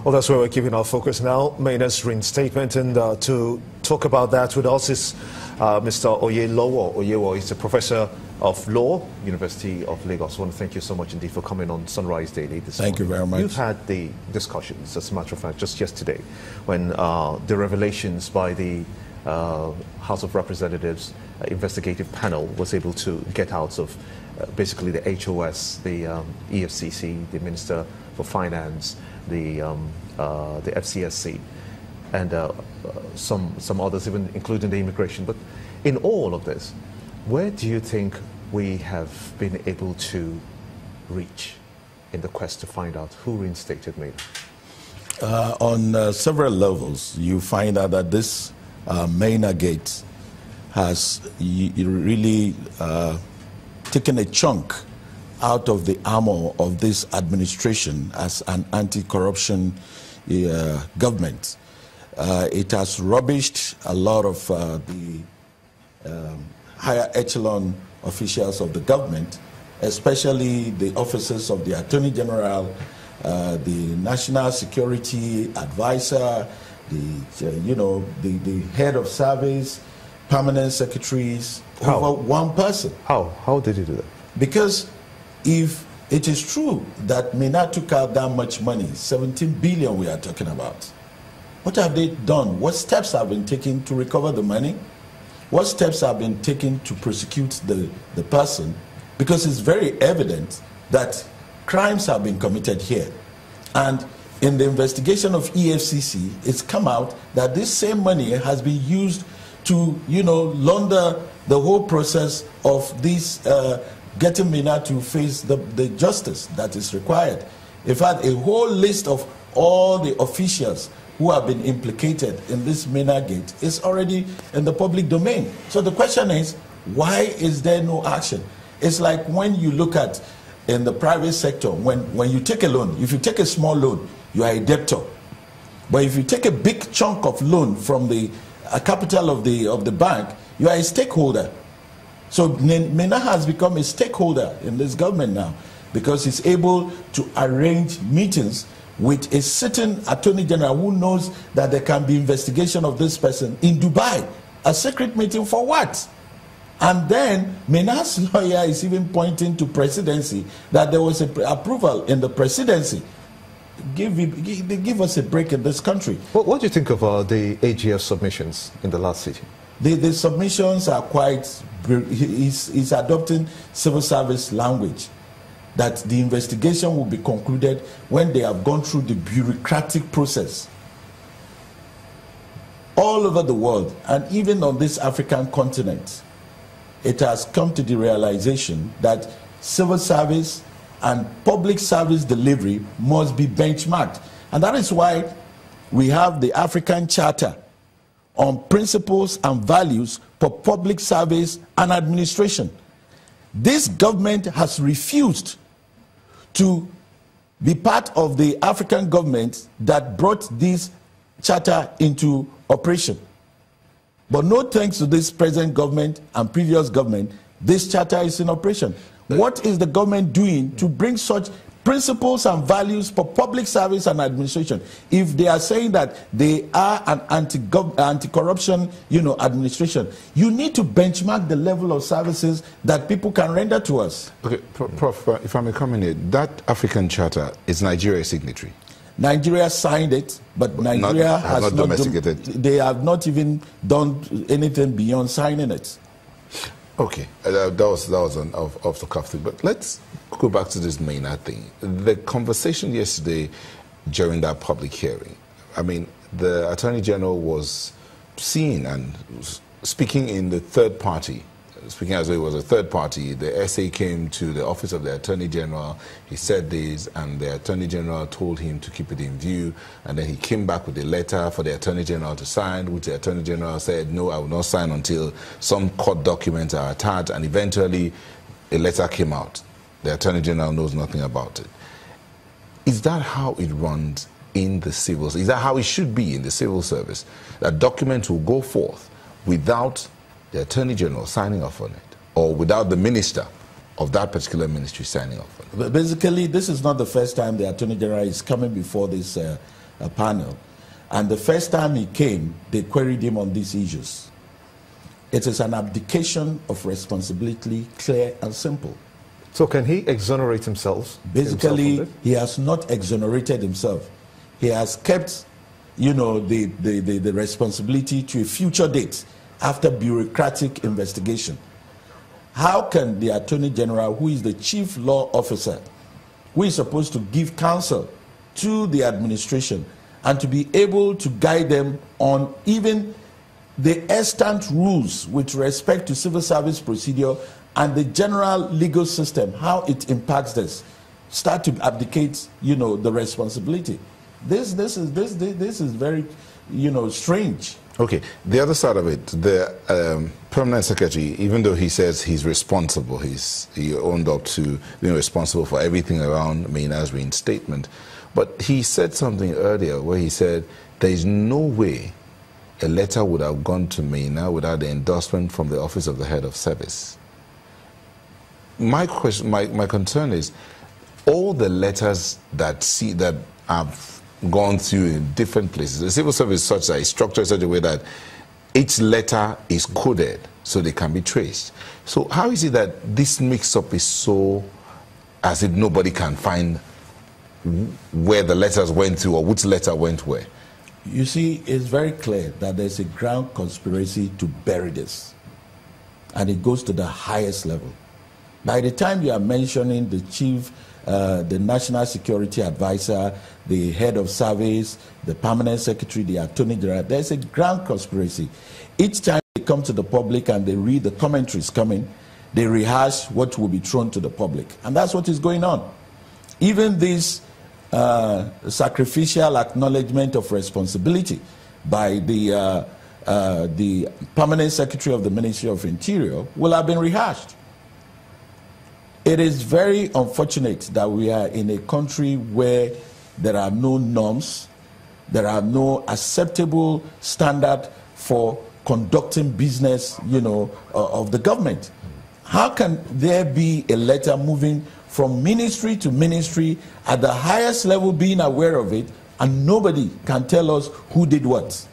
Well, that's where we're keeping our focus now. Maina's reinstatement, and to talk about that with us is Mr. Oyelowo. He's a professor of law, University of Lagos. I want to thank you so much indeed for coming on Sunrise Daily this morning. Thank you very much. You've had the discussions, as a matter of fact, just yesterday, when the revelations by the House of Representatives investigative panel was able to get out of basically the HOS, the EFCC, the Minister for Finance, the FCSC, and some others, even including the immigration. But in all of this, where do you think we have been able to reach in the quest to find out who reinstated Maina? On several levels, you find out that this Maina gate has really taken a chunk out of the armor of this administration as an anti-corruption government. It has rubbished a lot of the higher echelon officials of the government, especially the officers of the Attorney General, the National Security Advisor, the head of service, permanent secretaries, over one person. How did you do that? Because if it is true that Maina took out that much money, 17 billion we are talking about, what have they done? What steps have been taken to recover the money? What steps have been taken to prosecute the person? Because it's very evident that crimes have been committed here. And in the investigation of EFCC, it's come out that this same money has been used to, launder the whole process of this getting Maina to face the justice that is required. In fact, a whole list of all the officials who have been implicated in this Maina gate is already in the public domain. So the question is, why is there no action? It's like when you look at in the private sector, when you take a loan, if you take a small loan, you are a debtor. But if you take a big chunk of loan from the capital of the bank, you are a stakeholder. So Maina has become a stakeholder in this government now because he's able to arrange meetings with a sitting attorney general who knows that there can be investigation of this person in Dubai. A secret meeting for what? And then Maina's lawyer is even pointing to presidency that there was approval in the presidency. Give us a break in this country. What do you think of the AGF submissions in the last sitting? The submissions are quite... He's adopting civil service language, that the investigation will be concluded when they have gone through the bureaucratic process. All over the world, and even on this African continent, it has come to the realization that civil service and public service delivery must be benchmarked. And that is why we have the African Charter on Principles and Values for Public Service and Administration. This government has refused to be part of the African government that brought this charter into operation. But no thanks to this present government and previous government, this charter is in operation. What is the government doing to bring such principles and values for public service and administration? If they are saying that they are an anti-corruption, administration, you need to benchmark the level of services that people can render to us. Okay, Prof, if I may come in here, that African Charter is Nigeria a signatory? Nigeria signed it, but Nigeria has not domesticated. They have not even done anything beyond signing it. Okay, that was an off the cuff thing. But let's go back to this Maina thing. The conversation yesterday during that public hearing, I mean, the Attorney General was seen and speaking in the third party, speaking as though it was a third party. The SA came to the office of the Attorney General, he said this, and the Attorney General told him to keep it in view, and then he came back with a letter for the Attorney General to sign, which the Attorney General said, no, I will not sign until some court documents are attached, and eventually a letter came out. The Attorney General knows nothing about it. Is that how it runs in the civil service? Is that how it should be in the civil service? That documents will go forth without the Attorney General signing off on it, or without the minister of that particular ministry signing off on it? Basically, this is not the first time the Attorney General is coming before this panel. And the first time he came, they queried him on these issues. It is an abdication of responsibility, clear and simple. So can he exonerate himself? Basically, he has not exonerated himself. He has kept, you know, the responsibility to a future date after bureaucratic investigation. How can the Attorney General, who is the chief law officer, who is supposed to give counsel to the administration and to be able to guide them on even the extant rules with respect to civil service procedure and the general legal system, how it impacts this, start to abdicate, you know, the responsibility. This is very, you know, strange. Okay, the other side of it, the permanent secretary, even though he says he's responsible, he owned up to being responsible for everything around Maina's reinstatement, but he said something earlier where he said there is no way a letter would have gone to Maina without the endorsement from the Office of the Head of Service. My question, my concern is, all the letters that have gone through in different places, the civil service is such that it's structured in such a way that each letter is coded so they can be traced. So how is it that this mix-up is so, as if nobody can find where the letters went to or which letter went where? You see, it's very clear that there's a ground conspiracy to bury this, and it goes to the highest level. By the time you are mentioning the chief, the national security advisor, the head of service, the permanent secretary, the attorney general, there's a ground conspiracy. Each time they come to the public and they read the commentaries coming, they rehash what will be thrown to the public. And that's what is going on. Even this sacrificial acknowledgement of responsibility by the permanent secretary of the Ministry of Interior will have been rehashed. It is very unfortunate that we are in a country where there are no norms, there are no acceptable standard for conducting business, you know, of the government. How can there be a letter moving from ministry to ministry at the highest level being aware of it and nobody can tell us who did what?